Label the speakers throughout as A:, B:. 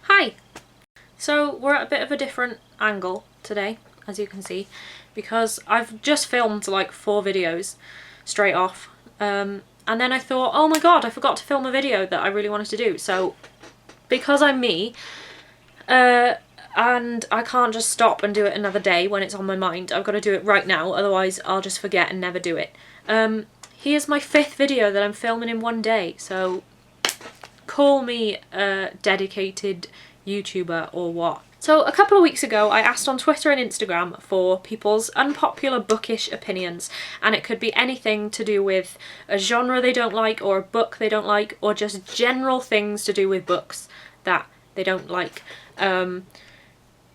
A: Hi! So we're at a bit of a different angle today, as you can see, because I've just filmed like 4 videos straight off, and then I thought, oh my god, I forgot to film a video that I really wanted to do. So because I'm me, and I can't just stop and do it another day when it's on my mind, I've got to do it right now, otherwise I'll just forget and never do it. Here's my 5th video that I'm filming in one day, so call me a dedicated YouTuber or what. So a couple of weeks ago I asked on Twitter and Instagram for people's unpopular bookish opinions, and it could be anything to do with a genre they don't like or a book they don't like, or just general things to do with books that they don't like.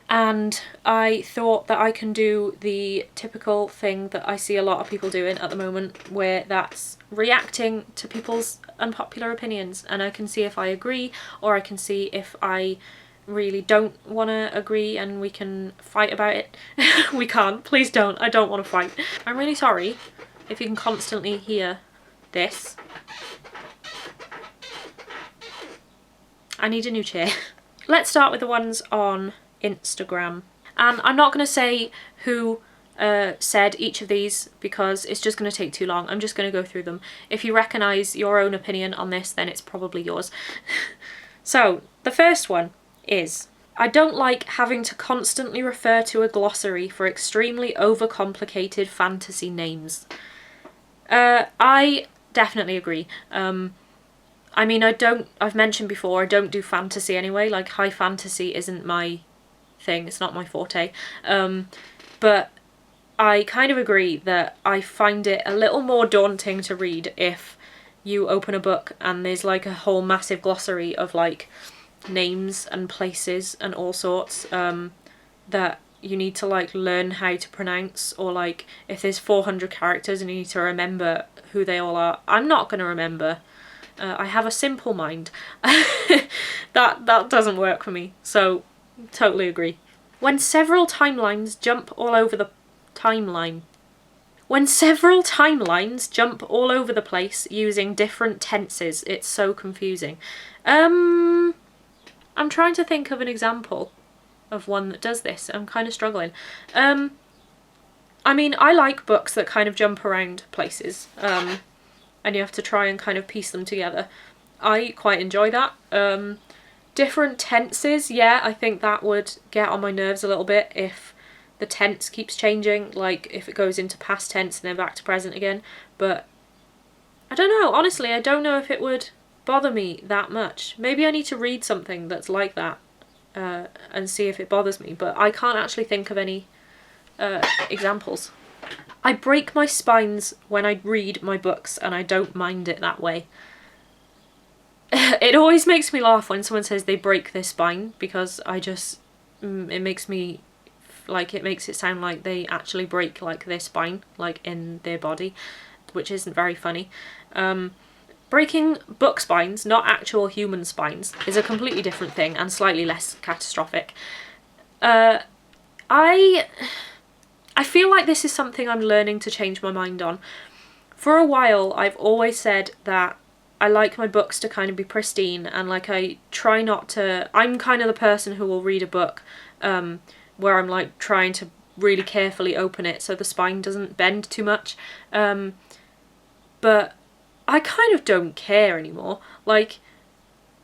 A: And I thought that I can do the typical thing that I see a lot of people doing at the moment, where that's reacting to people's unpopular opinions, and I can see if I agree or I can see if I really don't want to agree and we can fight about it. We can't. Please don't. I don't want to fight. I'm really sorry if you can constantly hear this. I need a new chair. Let's start with the ones on Instagram. And I'm not going to say who said each of these because it's just going to take too long. I'm just going to go through them. If you recognise your own opinion on this, then it's probably yours. So, the first one is, I don't like having to constantly refer to a glossary for extremely overcomplicated fantasy names. I definitely agree. I mean, I've mentioned before, I don't do fantasy anyway, like high fantasy isn't my thing, it's not my forte. But I kind of agree that I find it a little more daunting to read if you open a book and there's like a whole massive glossary of like names and places and all sorts that you need to like learn how to pronounce, or like if there's 400 characters and you need to remember who they all are. I'm not going to remember. I have a simple mind. that doesn't work for me, so totally agree. When several timelines jump all over the place using different tenses, it's so confusing. I'm trying to think of an example of one that does this. I'm kind of struggling. I mean, I like books that kind of jump around places, and you have to try and kind of piece them together. I quite enjoy that. Different tenses, yeah, I think that would get on my nerves a little bit if the tense keeps changing, like if it goes into past tense and then back to present again. But I don't know, honestly, I don't know if it would bother me that much. Maybe I need to read something that's like that and see if it bothers me, but I can't actually think of any examples. I break my spines when I read my books, and I don't mind it that way. It always makes me laugh when someone says they break their spine, because I just, it makes it sound like they actually break like their spine, like in their body, which isn't very funny. Breaking book spines, not actual human spines, is a completely different thing and slightly less catastrophic. I feel like this is something I'm learning to change my mind on. For a while, I've always said that I like my books to kind of be pristine, and like I try not to... I'm kind of the person who will read a book where I'm like trying to really carefully open it so the spine doesn't bend too much. But I kind of don't care anymore. Like,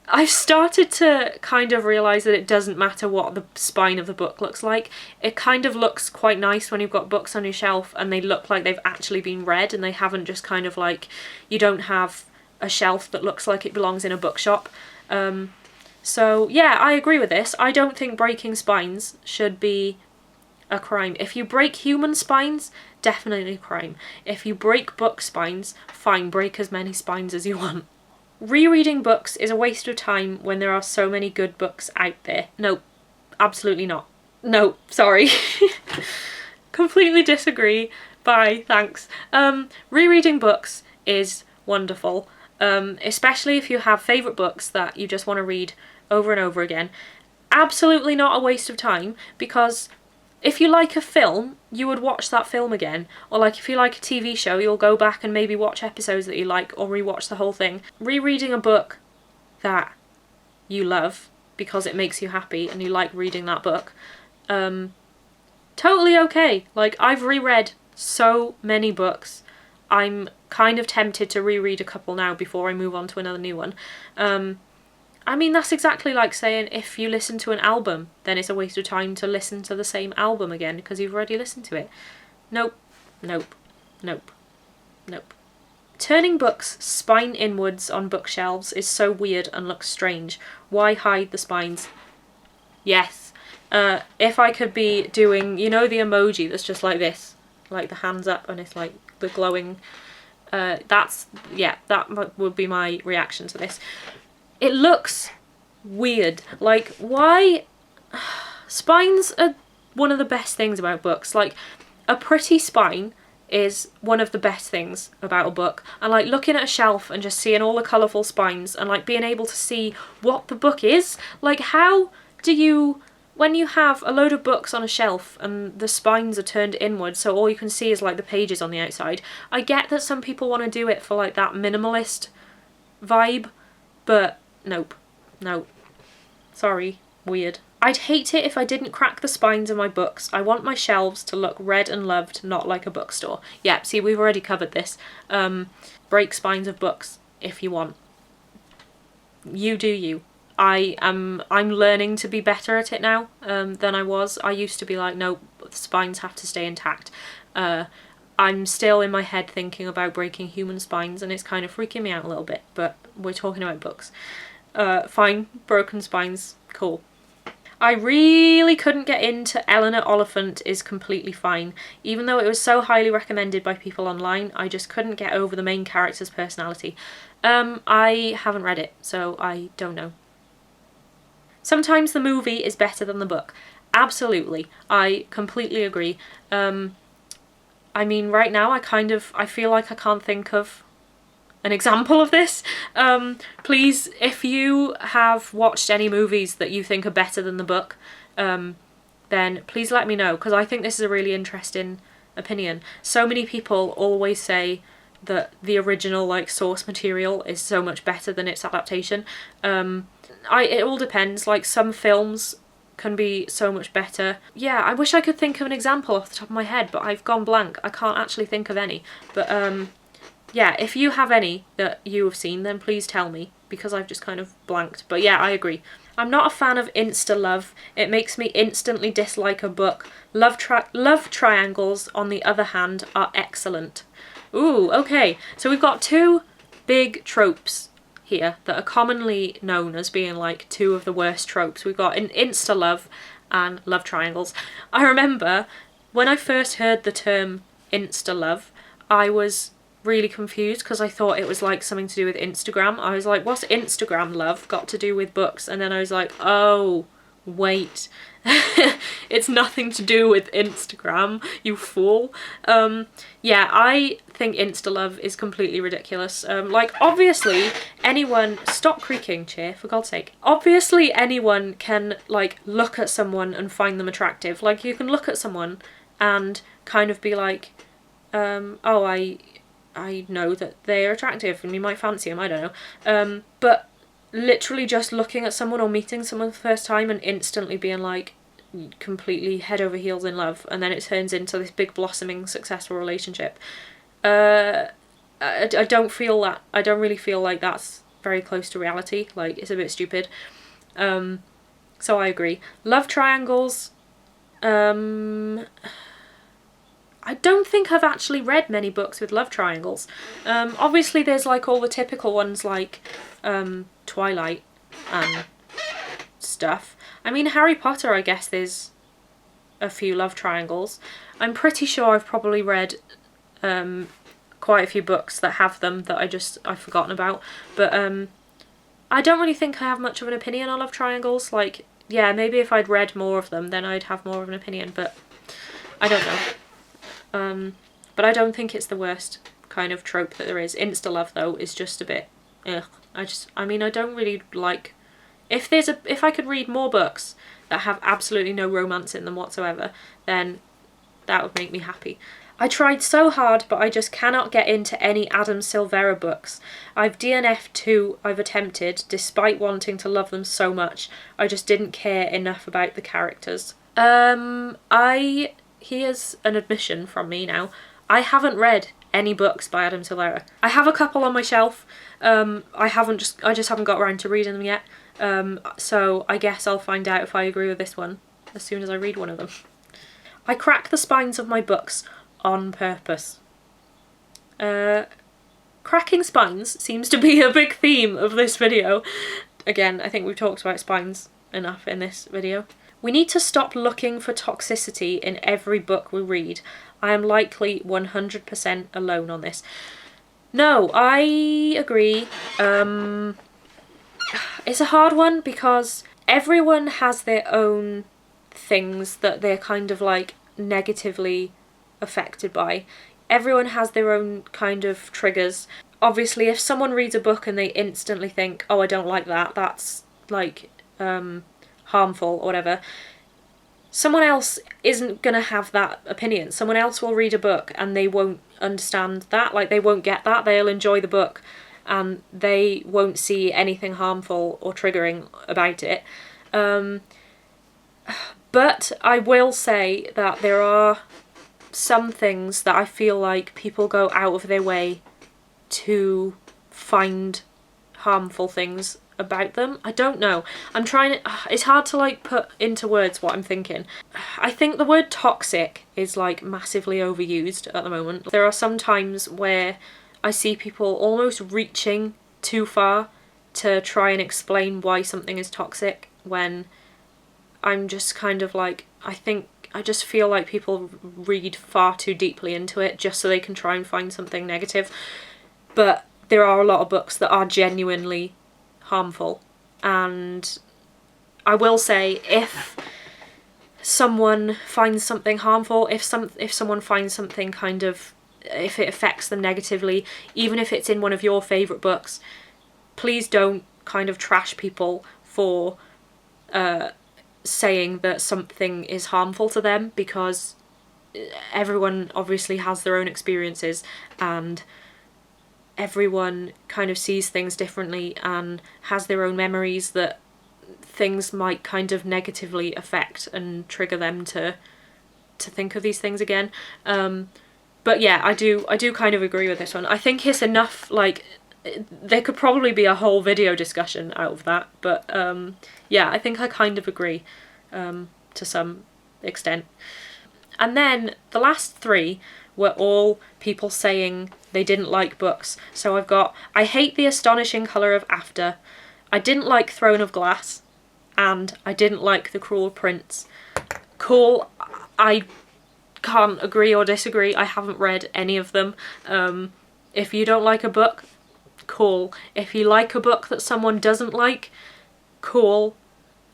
A: I've started to kind of realise that it doesn't matter what the spine of the book looks like. It kind of looks quite nice when you've got books on your shelf and they look like they've actually been read, and they haven't just kind of like... You don't have a shelf that looks like it belongs in a bookshop. So yeah, I agree with this. I don't think breaking spines should be a crime. If you break human spines, definitely a crime. If you break book spines, fine, break as many spines as you want. Rereading books is a waste of time when there are so many good books out there. No, absolutely not. No, sorry. Completely disagree. Bye, thanks. Rereading books is wonderful. Especially if you have favourite books that you just want to read over and over again. Absolutely not a waste of time, because if you like a film, you would watch that film again. Or like if you like a TV show, you'll go back and maybe watch episodes that you like, or rewatch the whole thing. Rereading a book that you love because it makes you happy and you like reading that book, totally okay. Like, I've reread so many books. I'm kind of tempted to reread a couple now before I move on to another new one. I mean, that's exactly like saying if you listen to an album, then it's a waste of time to listen to the same album again because you've already listened to it. Nope, nope, nope, nope. Turning books spine inwards on bookshelves is so weird and looks strange. Why hide the spines? Yes. If I could be doing, you know, the emoji that's just like this, like the hands up and it's like the glowing, that would be my reaction to this. It looks weird. Like, why? Spines are one of the best things about books. Like, a pretty spine is one of the best things about a book. And like looking at a shelf and just seeing all the colourful spines and like being able to see what the book is. Like, how do you, when you have a load of books on a shelf and the spines are turned inward so all you can see is like the pages on the outside. I get that some people want to do it for like that minimalist vibe, but nope. No. Sorry. Weird. I'd hate it if I didn't crack the spines of my books. I want my shelves to look read and loved, not like a bookstore. Yeah, see, we've already covered this. Break spines of books if you want. You do you. I'm learning to be better at it now than I was. I used to be like, no, the spines have to stay intact. I'm still in my head thinking about breaking human spines and it's kind of freaking me out a little bit, but we're talking about books. Fine, broken spines, cool. I really couldn't get into Eleanor Oliphant is Completely Fine. Even though it was so highly recommended by people online, I just couldn't get over the main character's personality. I haven't read it, so I don't know. Sometimes the movie is better than the book. Absolutely. I completely agree. I mean, right now I feel like I can't think of an example of this. Please, if you have watched any movies that you think are better than the book, then please let me know, because I think this is a really interesting opinion. So many people always say that the original like source material is so much better than its adaptation. It all depends. Like, some films can be so much better. Yeah, I wish I could think of an example off the top of my head, but I've gone blank. I can't actually think of any. But yeah, if you have any that you have seen, then please tell me, because I've just kind of blanked. But yeah, I agree. I'm not a fan of insta-love. It makes me instantly dislike a book. Love triangles, on the other hand, are excellent. Ooh, okay. So we've got two big tropes here that are commonly known as being like two of the worst tropes. We've got an insta-love and love triangles. I remember when I first heard the term insta-love, I was really confused because I thought it was like something to do with Instagram. I was like, what's Instagram love got to do with books? And then I was like, oh, wait. It's nothing to do with Instagram, you fool. Yeah, I think insta-love is completely ridiculous. Like, obviously anyone, stop creaking, chair, for God's sake. Obviously anyone can like look at someone and find them attractive. Like, you can look at someone and kind of be like, oh, I know that they're attractive and you might fancy them, I don't know. But literally just looking at someone or meeting someone for the first time and instantly being like completely head over heels in love, and then it turns into this big blossoming successful relationship. I don't feel that. I don't really feel like that's very close to reality. Like, it's a bit stupid. So I agree. Love triangles. I don't think I've actually read many books with love triangles. Obviously there's like all the typical ones like Twilight and stuff. I mean, Harry Potter, I guess there's a few love triangles. I'm pretty sure I've probably read quite a few books that have them that I've forgotten about. But I don't really think I have much of an opinion on love triangles. Like, yeah, maybe if I'd read more of them then I'd have more of an opinion, but I don't know. But I don't think it's the worst kind of trope that there is. Insta-love, though, is just a bit ugh. I mean, I don't really like... If I could read more books that have absolutely no romance in them whatsoever, then that would make me happy. I tried so hard, but I just cannot get into any Adam Silvera books. I've DNF'd 2 I've attempted, despite wanting to love them so much. I just didn't care enough about the characters. Here's an admission from me now. I haven't read any books by Adam Silvera. I have a couple on my shelf. I just haven't got around to reading them yet. So I guess I'll find out if I agree with this one as soon as I read one of them. I crack the spines of my books on purpose. Cracking spines seems to be a big theme of this video. Again, I think we've talked about spines enough in this video. We need to stop looking for toxicity in every book we read. I am likely 100% alone on this. No, I agree. It's a hard one because everyone has their own things that they're kind of like negatively affected by. Everyone has their own kind of triggers. Obviously, if someone reads a book and they instantly think, oh, I don't like that, that's like harmful or whatever, someone else isn't gonna have that opinion. Someone else will read a book and they won't understand that, like they won't get that. They'll enjoy the book and they won't see anything harmful or triggering about it. But I will say that there are some things that I feel like people go out of their way to find harmful things about them. I don't know. I'm trying to... It's hard to like put into words what I'm thinking. I think the word toxic is like massively overused at the moment. There are some times where I see people almost reaching too far to try and explain why something is toxic, when I'm just kind of like, I just feel like people read far too deeply into it just so they can try and find something negative. But there are a lot of books that are genuinely harmful, and I will say if someone finds something harmful, if someone finds something kind of, if it affects them negatively, even if it's in one of your favourite books, please don't kind of trash people for saying that something is harmful to them, because everyone obviously has their own experiences and everyone kind of sees things differently and has their own memories that things might kind of negatively affect and trigger them to think of these things again. But yeah, I do kind of agree with this one. I think it's enough, like, there could probably be a whole video discussion out of that, but yeah, I think I kind of agree to some extent. And then the last 3 were all people saying they didn't like books. So I've got, I hate the astonishing colour of After, I didn't like Throne of Glass, and I didn't like The Cruel Prince. Cool, I can't agree or disagree. I haven't read any of them. If you don't like a book, cool. If you like a book that someone doesn't like, cool.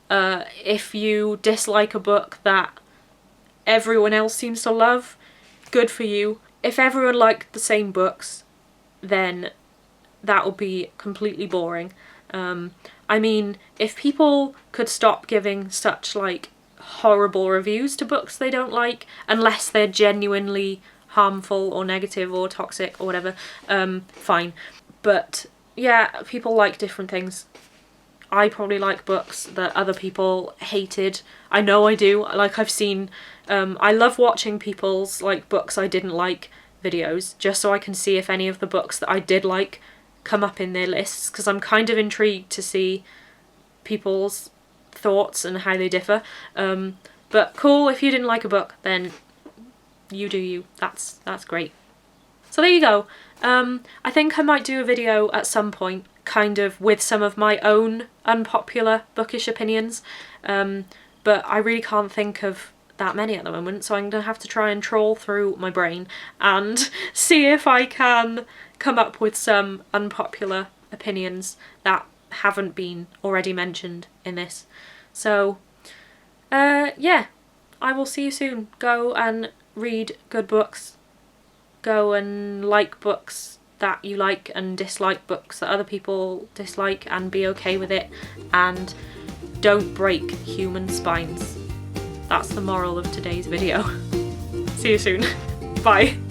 A: If you dislike a book that everyone else seems to love, good for you. If everyone liked the same books, then that would be completely boring. I mean, if people could stop giving such like horrible reviews to books they don't like, unless they're genuinely harmful or negative or toxic or whatever, fine. But yeah, people like different things. I probably like books that other people hated. I know I do. Like, I've seen, I love watching people's like books I didn't like videos, just so I can see if any of the books that I did like come up in their lists, because I'm kind of intrigued to see people's thoughts and how they differ. But cool, if you didn't like a book, then you do you. That's great. So there you go. I think I might do a video at some point kind of with some of my own unpopular bookish opinions, but I really can't think of that many at the moment, so I'm gonna have to try and trawl through my brain and see if I can come up with some unpopular opinions that haven't been already mentioned in this. So yeah, I will see you soon. Go and read good books. Go and like books that you like and dislike books that other people dislike, and be okay with it, and don't break human spines. That's the moral of today's video. See you soon. Bye.